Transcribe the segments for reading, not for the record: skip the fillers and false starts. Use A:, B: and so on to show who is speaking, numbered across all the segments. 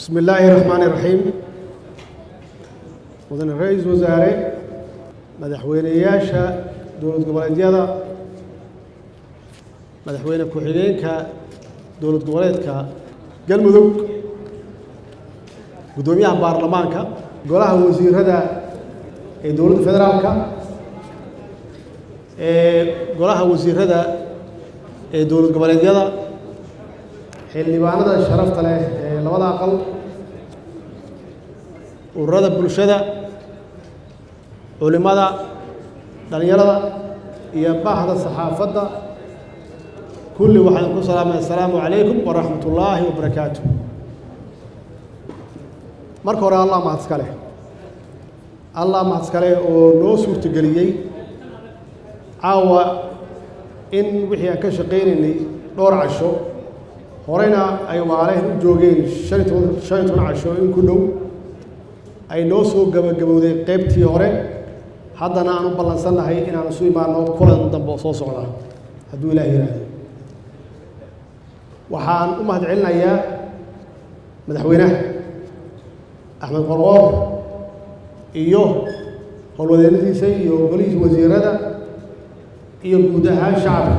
A: بسم الله الرحمن الرحيم مدن رئيس وزراء مدحوينياشا دولة goboleedyada madaxweyne ku-xigeenka dowlad goboleedka galmudug gudoomiyaha baarlamaanka golaha wasiirada ee dowladda federaalka golaha wasiirada ee dowlad goboleedyada xildhibaanada sharafta leh ee labada aqal ururada bulshada culimada dhalinyarada iyo bahda saxaafadda kulli waxaan ku salaamay assalaamu calaykum waraxmatullaahi wabarakaatuh marka hore allah mahad iska leh oo noo suurtageliyey caawa in wixii aan ka shaqaynaynay dhowr casho horeyna ay waaleen u joogeen 15 casho in ku dhow ay noo soo gabagabowday qaybtii hore haddana aan u ballansannahay inaan isu imaano kulan dambe oo soo socda hadduu ilaahay yiraahdo waxaan u mahad celinayaa madaxweynaha axmed qorqoor iyo howlwadeennadiisa iyo golihiisa wasiirada iyo guud ahaan shacabka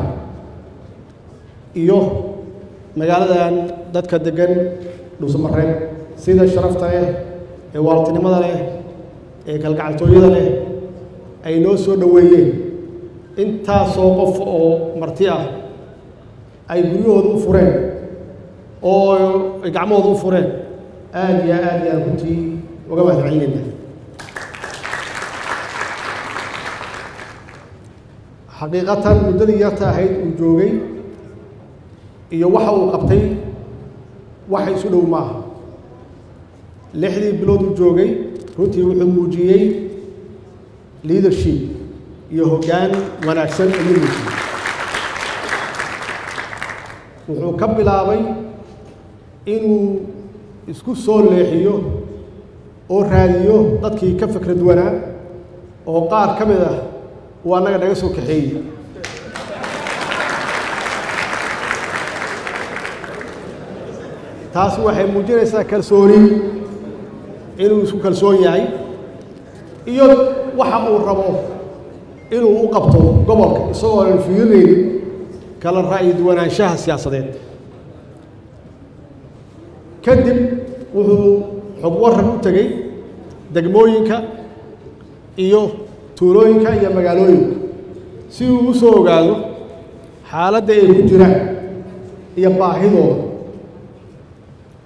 A: iyo magaaladan dadka degan dhuusamareeb sida sharafta leh ee waaltinimada leh ee kalgacaltooyada leh ay noo soo dhoweeyeen intaasoo qof oo marti ah ay guryahooda u fureen oo ay gacmahooda u fureen aad iyo aad runtii uga mahad celinayna xaqiiqatan muddadii yarta ahayd uu joogay iyo waxa uu qabtay waxa isu dhow maaha 6 bilood uu joogay runtii wuxuu muujiyey leadership iyo hoggaan wanaagsan ayuu muujiyey wuxuu ka bilaabay inuu isku soo leexiyo oo raadiyo dadkii ka fikrad wanaa oo qaar ka mid ah uu annaga naga soo kaxeeyey taasi waxay muujinaysaa kalsooni inuu isku kalsoon yahay iyo waxa uu rabo inuu u qabto gobolka isagoo aan fiirinaynin kala ra'yi duwanaanshaha siyaasadeed kadib wuxuu xog waran u tegey degmooyinka iyo tuulooyinka iyo magaalooyinka si uu u soo ogaado xaaladda ay ku jiraan iyo baahidooda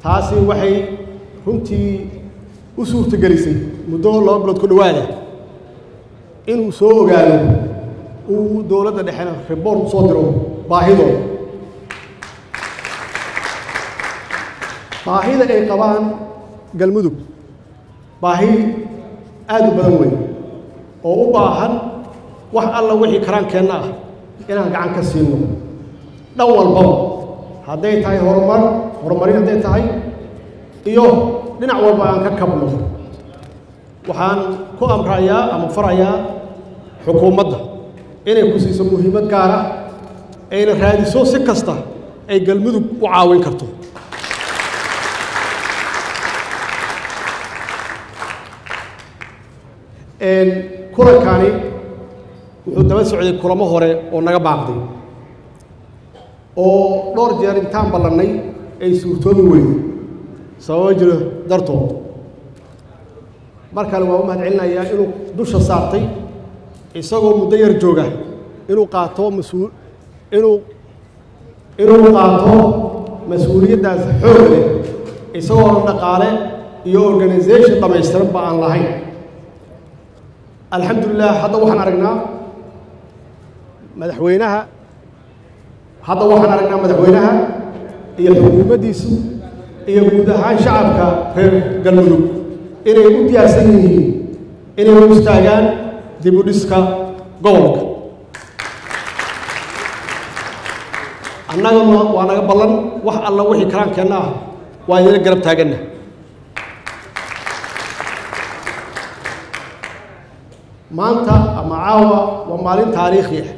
A: taasi waxay runtii u suurtagelisay muddo 2 bilood ku dhowaada inuu soo ogaado uu dowladda dhexena report soo diro baahidooda baahida ay qabaan galmudug baahi aad u badan weyn oo u baahan wax alla wixii karaankeenna ah inaan gacan ka siino dhan walbaba hadday tahay horumarin hadday tahay iyo dhinac walba aan ka kabno waxaan ku amrayaa ama farayaa xukuumadda inay ku siiso muhiimad gaar ah ayna raadiso si kasta ay galmudug u caawin karto kulankani wuxuu daba socday kulamo hore oo naga baaqday oo dhowr jeer intaan ballannay ay suurtoobi weyday sababo jiro dartood mar kale waa u mahad celinayaa inuu dusha saartay isagoo muddo yar jooga inuu qaato mas-uuliyaddaas xoog leh isagoo dhaqaale iyo organisation dhammaystiran ba aan lahayn alxamdulilah hadda waxaan aragnaa madaxweynaha iyo xukuumaddiisu iyo guud ahaan shacabka reer galmudug inay u diyaarsan yihiin inay u istaagaan dib u dhiska gobolka annaguna waa naga ballan wax alla wixii karaankeenna ah waa idina garab taaganna maanta ama caawa waa maalin taariikhi ah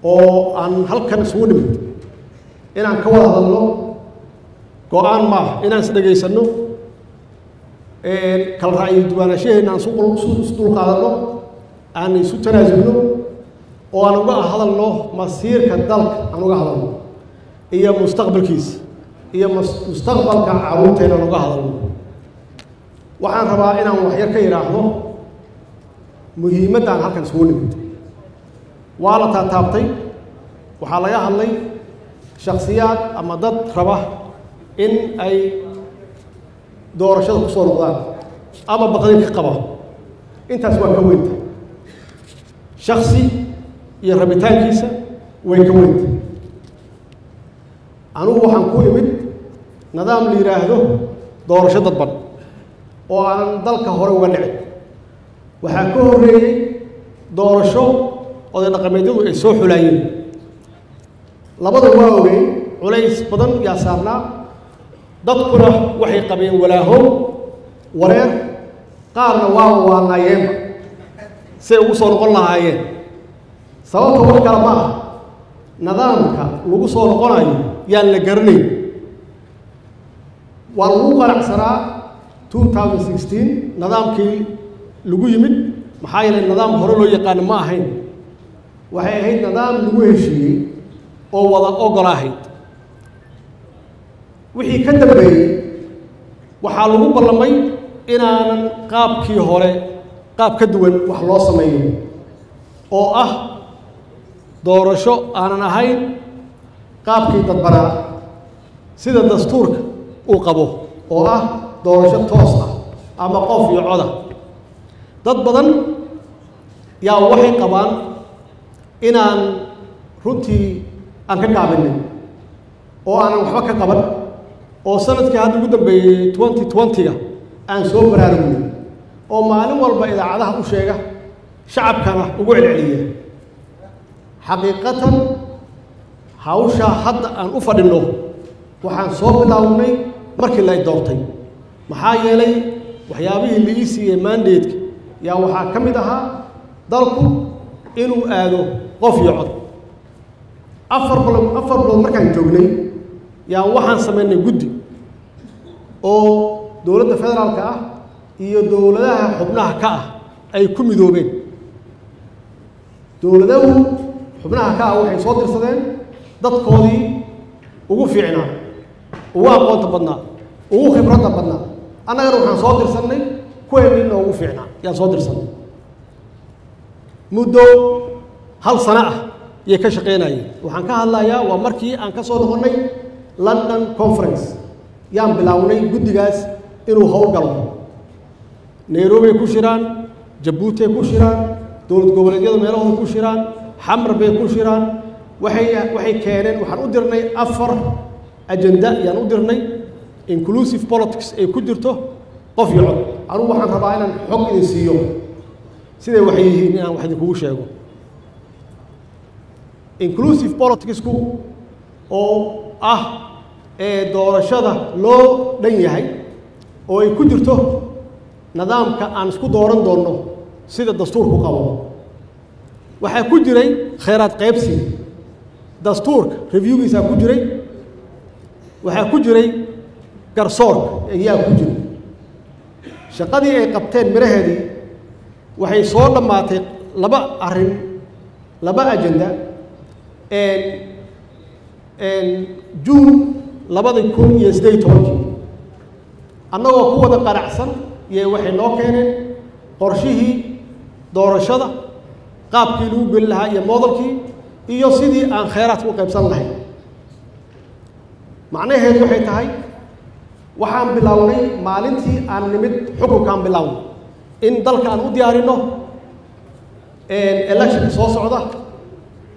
A: oo aan halkan isugu nimid inaan ka wada hadalno go-aan maaha inaan isdhegaysano kala ra'yi duwaanashaheenna aan isu dulqaadanno aan isu tanaasulno oo aan uga hadalno masiirka dalka aan uga hadalno iyo mustaqbalkiisa iyo mustaqbalka carruurteena aan uga hadalno waxaan rabaa inaan waxyar ka yidhaahdo muhiimadda aan halkan isugu nimid waa la taataabtay waxaa laga hadlay shakhsiyaad ama dad raba in ay doorashada ku soo noqdaan ama baqdin ka qaba intaas waa ka weynta shakhsi iyo rabitaankiisa way ka weynta anugu waxaan ku imid nidaam la yidhaahdo doorasho dadban oo aan dalka hore uga dhicin waxaa ka horreeyey doorasho oday dhaqameedyadu ay soo xulaayeen labada waa ogeyn culays badan yaa saarnaa dadkuna waxay qabeen walaaho wareer qaarna waa waanaayeenba say ugu soo noqon lahaayeen sababta wax kale ma ah nidaamka lagu soo noqonayo yaan la garanayn waa lagu qanacsanaa 2016 nidaamkii lagu yimid maxaa yeelay nidaam hore loo yaqaano ma ahayn waxay ahayd nidaam lagu heshiiyey oo wada ogol ahayd wixii ka dambeeyey waxaa lagu ballamay inaanan qaabkii hore qaab ka duwan wax loo sameeyo oo ah doorasho aanan ahayn qaabkii dadbanaa sida dastuurka uu qabo oo ah doorasho toos ah ama qof iyo coda dad badan yaa waxay qabaan inaan runtii aan ka gaabinin oo aanan waxba ka qaban oo sanadkii hadda ugu dambeeyey 2020ga aan soo baraarugnin oo maalin walba idaacadaha u sheega shacabkana ugu celceliya xaqiiqatan hawshaa hadda aan u fadhinno waxaan soo bilownay markii la doortay maxaa yeelay waxyaabihii la ii siiyey mandateska yaa waxaa ka mid ahaa dalku inuu aado qof iyo cod afar bilood markaan joognay yaa waxaan samaynay guddi oo dowladda federaalka ah iyo dowladaha xubnaha ka ah ay ku midoobeen dowladahu xubnaha ka ah waxay soo dirsadeen dadkoodii ugu fiicnaa ugu aqoonta badnaa ugu khibradda badnaa annagana waxaan soo dirsannay kuweennii noogu fiicnaa yaan soo dirsannay muddo hal sano ah yay ka shaqaynayeen waxaan ka hadlayaa waa markii aan ka soo noqonnay London Conference yaan bilownay guddigaas inuu howlgalo Nairobi ku shiraan Jabuuti ku shiraan dowlad goboleedyada meelahooda ku shiraan xamar bay ku shiraan waxay keeneen waxaan u dirnay 4 ajenda yaan u dirnay inclusive politics ay ku jirto qof iyo cod anigu waxaan rabaa inaan xog idin siiyo siday waxay yihiin inaan wax idinkugu sheego inclusive politicsku oo ah ee doorashada loo dhan yahay oo ay ku jirto nidaamka aan isku dooran doonno sida dastuurku qabo waxaa ku jiray kheyraad qaybsi dastuurka reviewgiisa ku jiray waxaa ku jiray garsoorka ayaa ku jiray shaqadii ay qabteen miraheedii waxay soo dhammaatay laba ajenda June 2018 annagoo ku wada qaracsan iyo waxay noo keeneen qorshihii doorashada qaabkii lagu geli lahaa iyo modelkii iyo sidii aan kheyraadka u qaybsan lahayn macnaheedu waxay tahay waxaan bilownay maalintii aan nimid xukunkaan bilownay in dalka aan u diyaarinno election soo socda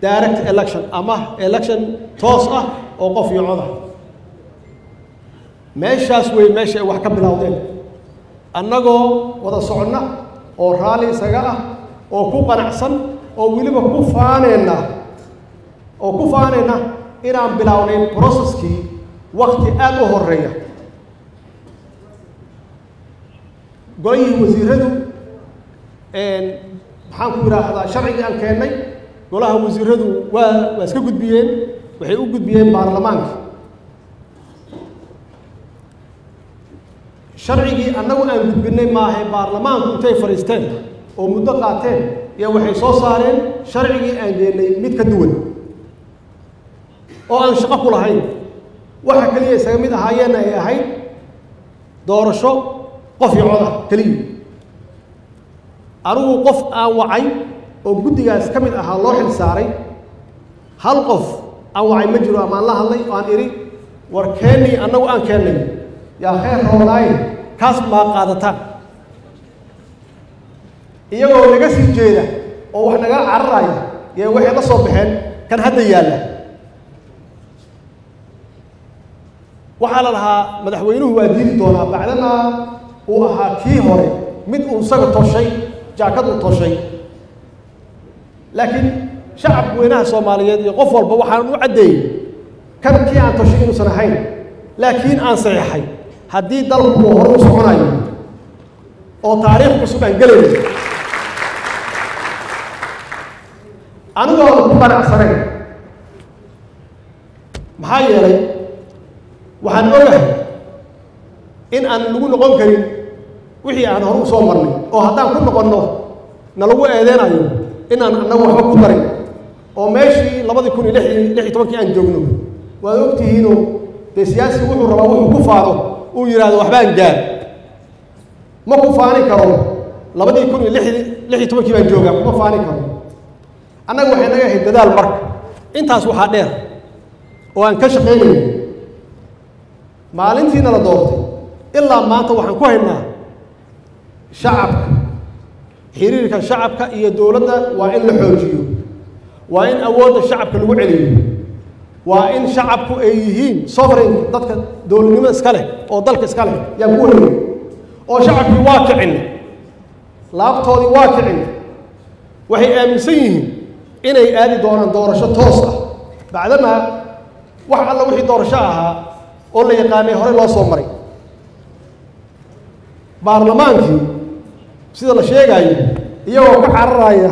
A: direct election ama election toos ah oo qof iyo cod ah meeshaas way meesha ay wax ka bilowdeen annagoo wada soconna oo raalli isaga ah oo ku qanacsan oo weliba ku faanayna inaan bilownay processkii waqti aad u horeeya golihii wasiiradu maxaan ku yidhaahdaa sharcigii aan keennay golaha wasiiradu waa iska gudbiyeen waxay u gudbiyeen baarlamaanka sharcigii annagu aan gudbinay maahay baarlamaanku intay fadhiisteen oo muddo qaateen iyo waxay soo saareen sharcigii aan geennay mid ka duwan oo aan shaqo ku lahayn waxa kaliya isaga mid ahaayeenna ay ahayd doorasho qof iyo cod ah keliya anigu qof aan wacay oo guddigaas ka mid ahaa loo xil saaray hal qof aan wacay ma jiro amaan la hadlay oo aan idhi war keennii annagu aan keennay yaa khayr roonaaye kaas maa qaadataan iyagoo naga sii jeeda oo wax naga cararaya yee waxay la soo baxeen kan hadda yaalla waxaa la lahaa madaxweynuhu waa diidi doonaa bacdamaa uu ahaa kii hore mid uu isaga toshay jaakad uu toshay laakiin shacabka weynaha soomaaliyeed iyo qof walba waxaan u caddeeyey kan kii aan toshay inuusan ahayn laakiin aan saxiixay haddii dalku uu hore u soconayo oo taariikh cusub aan gelayno anigooda ku qanacsanayn maxaa yeelay waxaan ogahay in aan lagu noqon karin wixii aan hore u soo marnay oo haddaan ku noqonno na lagu eedeynayo inaan annagu waxba ku darin oo meeshii 2016 aan joogno waad ogtihiinoo dee siyaasi wuxuu rabaa wuxuu ku faano uu yidhaahdo waxbaan gaar ma ku faani karo 2016 baan joogaa kuma faani karo annaga waxay naga ahayd dadaal marka intaas waxaa dheer oo aan ka shaqaynayno maalintiina la doortay ilaa maanta waxaan ku haynaa shacabka xiriirka shacabka iyo dowladda waa in la xoojiyo waa in awoodda shacabka lagu celiyo waa in shacabku ay yihiin sovereign dadka dowladnimo iska leh oo dalka iska leh yaan ku haynay oo shacabkii waa kicin laabtoodii waa kicin waxay aaminsan yihiin inay aadi doonaan doorasho toos ah bacdamaa wax alla wixii doorasho ahaa oo la yaqaanay hore loo soo maray baarlamaankii sida la sheegayo iyagoo ka cararaya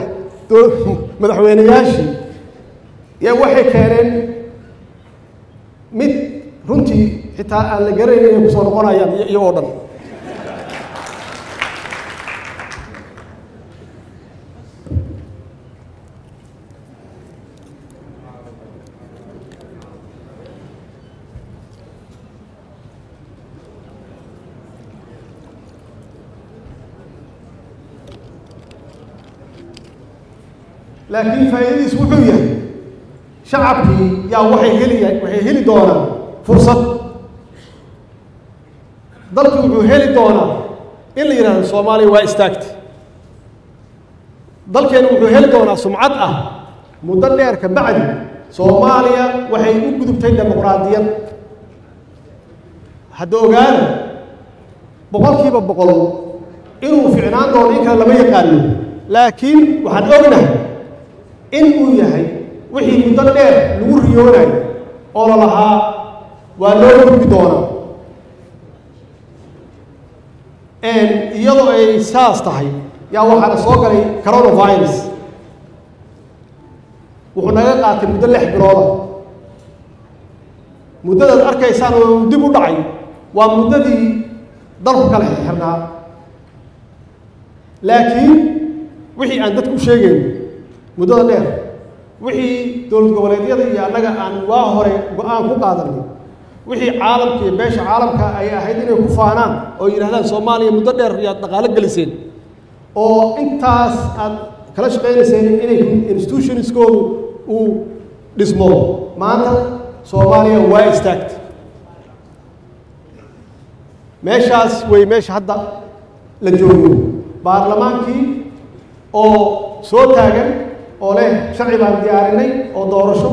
A: madaxweynayaashii yaa waxay keeneen mid runtii xitaa aan la garanayn inay kusoo noqonayaan iyagoo dhan laakiin faa'iidadiisu wuxuu yahay shacabkii yaa waxay heli doonaan fursad dalku wuxuu heli doonaa in la yidhaahdo soomaaliya waa istaagtay dalkeenu wuxuu heli doonaa sumcad ah muddo dheer ka bacdi soomaaliya waxay u gudubtay dimuqraadiyad hadda ogaada boqolkiiba boqol inuu ficnaan doono in kale lama yaqaano laakiin waxaan ognahay in uu yahay wixii muddo dheer lagu riyoonayo oo la lahaa waa loo gudbi doonaa iyadoo ay saas tahay yaa waxaana soo galay coronavirus wuxuu naga qaatay muddo 6 bilooda muddadaad arkaysaan oo dib u dhacay waa muddadii dalku kala xirnaa laakiin wixii aan dadku u sheegayn muddada dheer wixii dowlad goboleedyada iyo annaga aan waa hore go-aan ku qaadanay wixii caalamka iyo beesha caalamka ay ahayd inay ku faanaan oo yidhahdaan soomaaliya muddo dheer yaad dhaqaalo geliseen oo intaas aad kala shaqaynayseen inay institutionskoodu uu dhismo maanta soomaaliya waa istaagtay meeshaas way meesha hadda la joogo baarlamaankii oo soo taagan oo leh sharci baan diyaarinay oo doorasho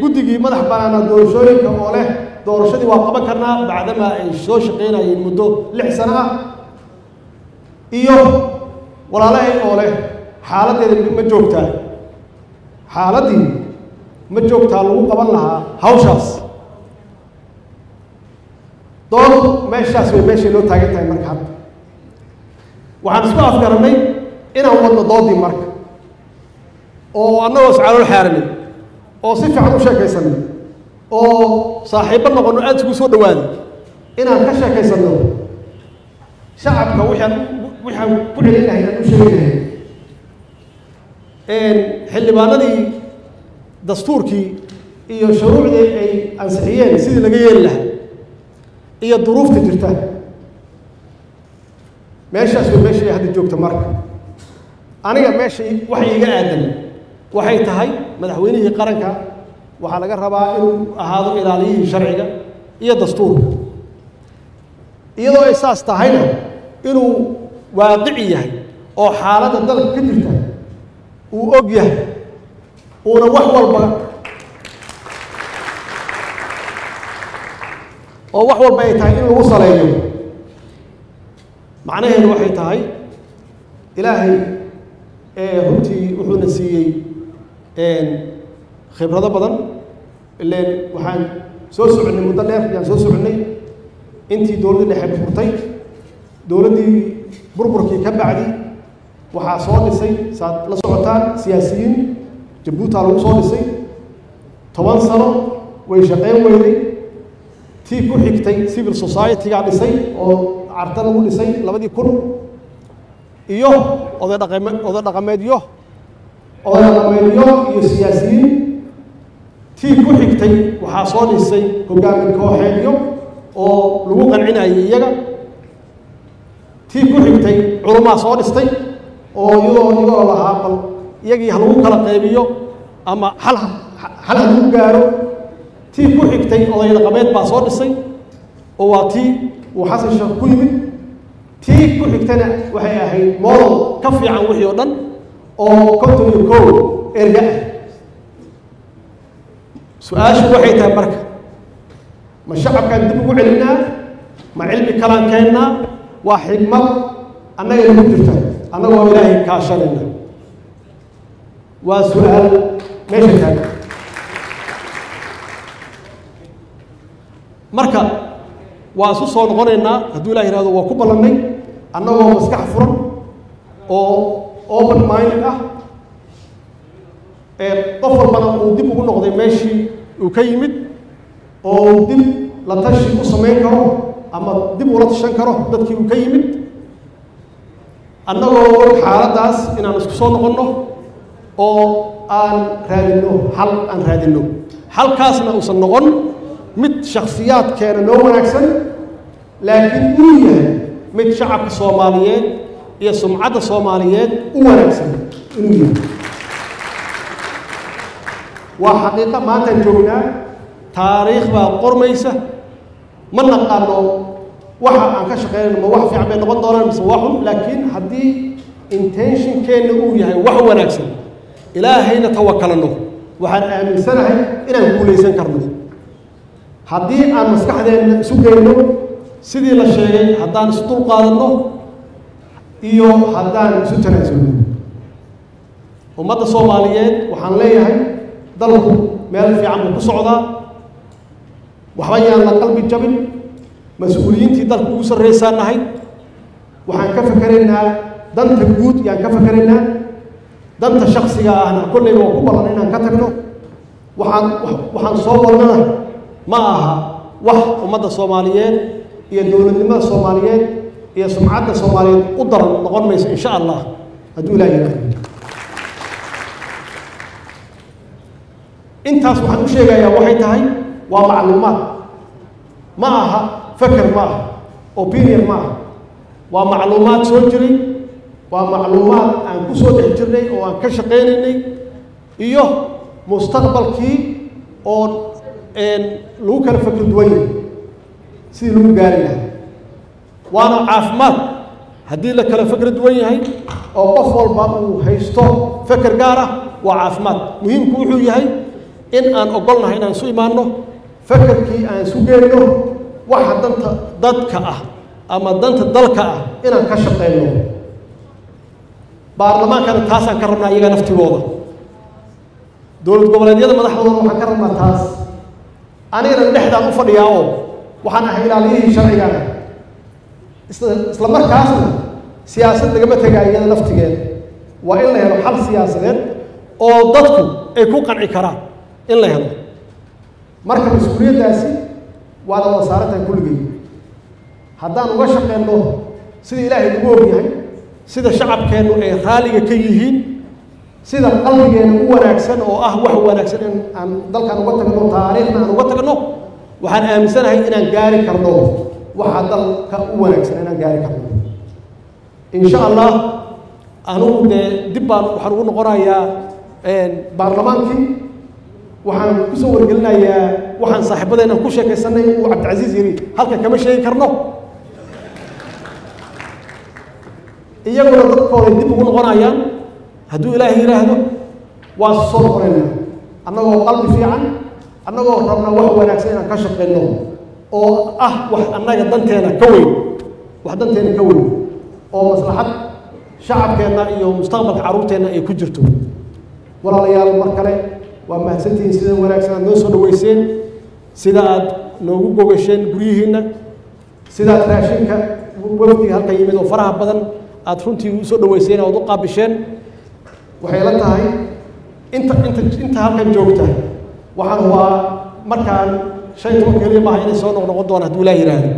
A: guddigii madax banaana doorashooyinka oo leh doorashadii waa qaban karnaa bacdamaa ay soo shaqaynayeen muddo 6 sano ah iyo walaalahay oo leh xaaladdeeda ma joogtaa xaaladdii ma joogtaa lagu qaban lahaa hawshaas dood meeshaas way meeshay loo taagan tahay marka hadda waxaan isku afgarannay inaan wadno doodii marka oo annagoo iscalool xaaranay oo si fiican u sheekaysanay oo saaxiibbo noqonno aad isugu soo dhawaaday inaan ka sheekaysano shacabka waxaan ku celin lahay aan u sheegi lahay xildhibaanadii dastuurkii iyo shuruucdii ay ansixiyeen sidii laga yeeli lahaa iyo duruufta jirta meeshaas waa meeshii hadda joogta marka aniga meesha waxay iga aadan waxay tahay madaxweynihii qaranka waxaa laga rabaa inuu ahaado ilaaliyihii sharciga iyo dastuurka iyadoo ay saas tahayna inuu waaqici yahay oo xaaladda dalka ka jirta uu og yahay uuna wax walba ay tahay in lagu saleeyo macnaheedu waxay tahay ilaahay runtii wuxuuna siiyey khibrado badan ileen waxaan soo soconnay muddo dheer ayaan soo soconnay intii dowladdii dhexe burburtay dowladdii burburkii ka bacdi waxaa soo dhisay saad la socotaan siyaasiyiin jabuuti lagu soo dhisay 10 sano way shaqayn weyday tii ku xigtay civil society-ga dhisay oo carta lagu dhisay 2000 iyo oday dhaqameedyo iyo siyaasiyiin tii ku xigtay waxaa soo dhisay hogaamin kooxeedyo oo lagu qancinayay iyaga tii ku xigtay culumaa soo dhistay oo iyagoo lahaa bal iyagii ha lagu kala qaybiyo ama hal lagu gaaro tii ku xigtay oday dhaqameed baa soo dhisay oo waa tii uu xasan sheekh ku yimid tii ku xigtana waxay ahayd model ka fiican wixii oo dhan oo konton iyo kow erga ah su-aashu waxay tahay marka ma shacabkaan dib ugu celinaa ma cilmi kalaan keennaa waa xigmad annaga nagu jirta annagoo ilaahay kaashanayna waa su-aal meesha taagan marka waa isu soo noqonaynaa hadduu ilaah yihahdo waa ku ballannay annagoo maskax furan oo open minded ah qof walbana uu dib ugu noqday meeshii uu ka yimid oo uu dib la tashi u samayn karo ama dib ula tashan karo dadkii uu ka yimid annagoo xaaladdaas inaan isku soo noqonno oo aan raadinno halkaasna uusan noqon mid shakhsiyaadkeena noo wanaagsan laakiin inuu yahay mid shacabka soomaaliyeed iyo sumcadda soomaaliyeed u wanaagsan inuu yahay waa xaqiiqa maantaan joognaa taariikh baa qormaysa ma naqaano waxa aan ka shaqeynayno ma wax fiican bay noqon doonaan mise waa xun laakiin haddii intentionkeenna uu yahay wax wanaagsan ilaahayna tawakalano waxaan aaminsanahay inaan guulaysan karno haddii aan maskaxdeenna isu geyno sidii la sheegay haddaan isu dul qaadanno iyo haddaan isu tanaasulno ummadda soomaaliyeed waxaan leeyahay dalku meel fiican buu ku socdaa waxba yaan la qalbi jabin mas-uuliyiintii dalka ugu sarraysaan nahay waxaan ka fakeraynaa danta guud yaan ka fakeraynaa danta shaksiga ahna kolleyba waa ku ballan inaan ka tagno waxaan soo wadnana ma aha wax ummadda soomaaliyeed iyo dowladnimada soomaaliyeed iyo sumcadda soomaaliyeed u daran noqon mayso insha allah hadduu ilaah yidhaahdo intaas waxaan u sheegayaa waxay tahay waa macluumaad ma aha faker ma aha opinion ma aha waa macluumaad soo jiray waa macluumaad aan ku soo dhex jirnay oo aan ka shaqaynaynay iyo mustaqbalkii oo lagu kala fakri duwan yahay sidii lagu gaari lahaa waana caafimaad haddii la kala fakri duwan yahay oo qof walba uu haysto faker gaar ah waa caafimaad muhiimku wuxuu yahay in aan ogolnahay inaan isu imaanno fakerkii aan isu geyno waxa danta dadka ah ama danta dalka ah inaan ka shaqeyno baarlamaankana taasaan ka rabnaa iyaga naftigooda dowlad goboleedyada madaxdooda waxaan ka rabnaa taas anigana dhexdaan u fadhiyaa oo waxaan ahay ilaaliyihii sharcigaana isla markaasna siyaasad lagama tegaayo iyada naftigeeda waa in la helo xal siyaasadeed oo dadku ay ku qanci karaan in la helo marka mas-uuliyaddaasi waa la wada saarantahay kulligii haddaan uga shaqeyno sida ilaahay ugu ogyahay sida shacabkeennu ay raaliga ka yihiin sida qalbigeena u wanaagsan oo ah wax wanaagsan in aan dalkan uga tagno taariikhna aan uga tagno waxaan aaminsanahay inaan gaari karno waxa dalka u wanaagsan inaan gaari karno insha allah anugu dib baan waxaan ugu noqonayaa baarlamaankii waxaan ku soo wargelinayaa waxaan saaxiibadeena ku sheekaysanay uu cabdicasiis yiri halka kama sheegi karno iyaguna dadkooda dib ugu noqonayaan hadduu ilaahay yidhaahdo waan soo noqonaynaa annagoo qalbi fiican annagoo rabna wax wanaagsan inaan ka shaqeyno oo ah wax annaga danteena ka weyn wax danteena ka weyn oo maslaxad shacabkeenna iyo mustaqbalka carruurteenna ay ku jirto walaalayaal mar kale waa mahadsantihiin sida wanaagsan aad noo soo dhaweyseen sida aad noogu gogasheen guryihiinna sidaad raashinka wafdiga halka yimid oo faraha badan aad runtii u soo dhaweyseen oo u qaabisheen waxay la tahay inta halkan joogta waxaan waa markaan 15 kaliya maaha inay soo noqon doona hadduu ilaahay yidhaahdo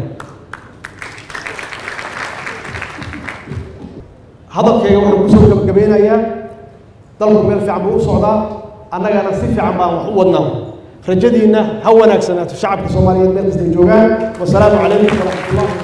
A: hadalkayga waxaan kusoo gabagabeynayaa dalku meel fiican buu u socdaa annagana si fiican baan wax u wadnaa rajadiina ha wanaagsanaato shacabka Soomaaliyeed meel kasta joogaan wassalaamu calaykum wa rahmatullahi